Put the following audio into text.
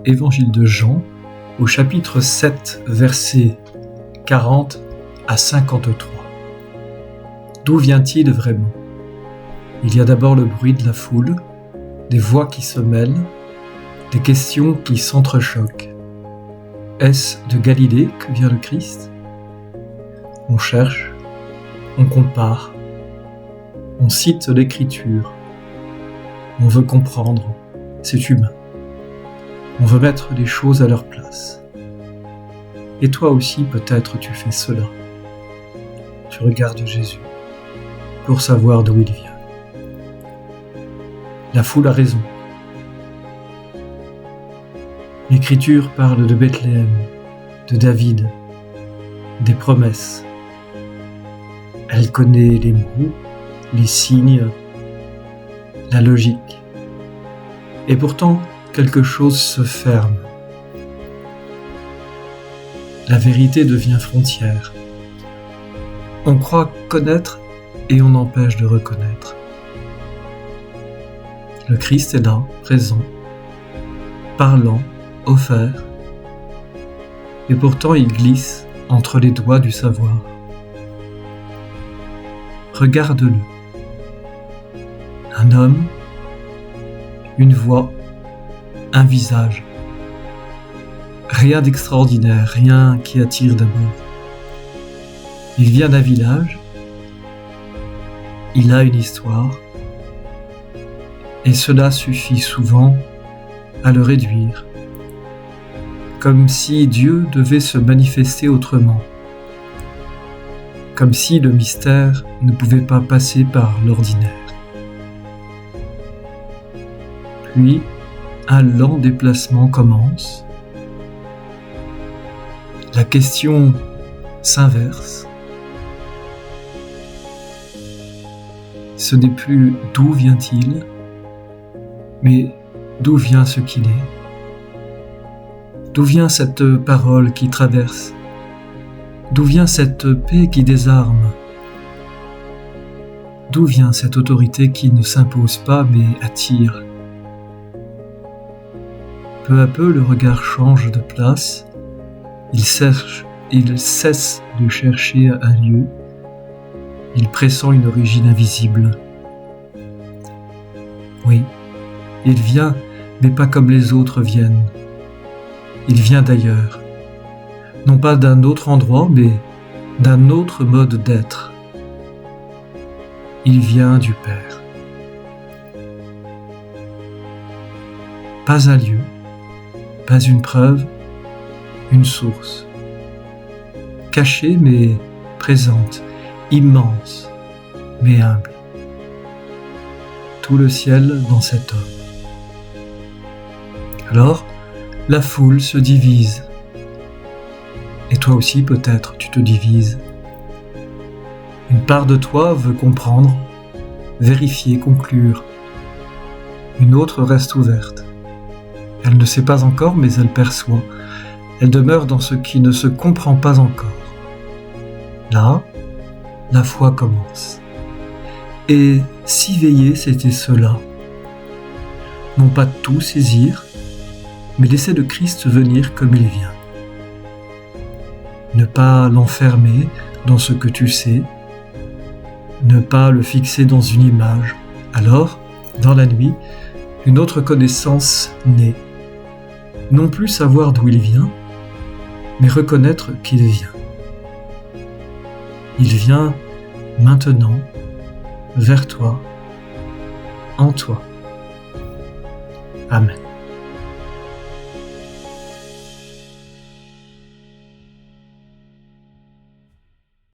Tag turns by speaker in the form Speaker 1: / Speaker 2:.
Speaker 1: Évangile de Jean, au chapitre 7, versets 40 à 53. D'où vient-il vraiment ? Il y a d'abord le bruit de la foule, des voix qui se mêlent, des questions qui s'entrechoquent. Est-ce de Galilée que vient le Christ ? On cherche, on compare, on cite l'Écriture, on veut comprendre, c'est humain. On veut mettre les choses à leur place. Et toi aussi, peut-être, tu fais cela. Tu regardes Jésus pour savoir d'où il vient. La foule a raison. L'Écriture parle de Bethléem, de David, des promesses. Elle connaît les mots, les signes, la logique. Et pourtant, quelque chose se ferme. La vérité devient frontière. On croit connaître et on empêche de reconnaître. Le Christ est là, présent, parlant, offert, et pourtant il glisse entre les doigts du savoir. Regarde-le. Un homme, une voix, un visage. Rien d'extraordinaire, rien qui attire d'abord. Il vient d'un village, il a une histoire, et cela suffit souvent à le réduire, comme si Dieu devait se manifester autrement, comme si le mystère ne pouvait pas passer par l'ordinaire. Puis, un lent déplacement commence. La question s'inverse. Ce n'est plus d'où vient-il, mais d'où vient ce qu'il est. D'où vient cette parole qui traverse ? D'où vient cette paix qui désarme ? D'où vient cette autorité qui ne s'impose pas mais attire ? Peu à peu, le regard change de place. Il cesse de chercher un lieu. Il pressent une origine invisible. Oui, il vient, mais pas comme les autres viennent. Il vient d'ailleurs. Non pas d'un autre endroit, mais d'un autre mode d'être. Il vient du Père. Pas un lieu, pas une preuve, une source. Cachée mais présente, immense mais humble. Tout le ciel dans cet homme. Alors, la foule se divise. Et toi aussi peut-être tu te divises. Une part de toi veut comprendre, vérifier, conclure. Une autre reste ouverte. Elle ne sait pas encore, mais elle perçoit. Elle demeure dans ce qui ne se comprend pas encore. Là, la foi commence. Et s'éveiller, c'était cela. Non pas tout saisir, mais laisser le Christ venir comme il vient. Ne pas l'enfermer dans ce que tu sais, ne pas le fixer dans une image. Alors, dans la nuit, une autre connaissance naît. Non plus savoir d'où il vient, mais reconnaître qu'il vient. Il vient maintenant, vers toi, en toi. Amen.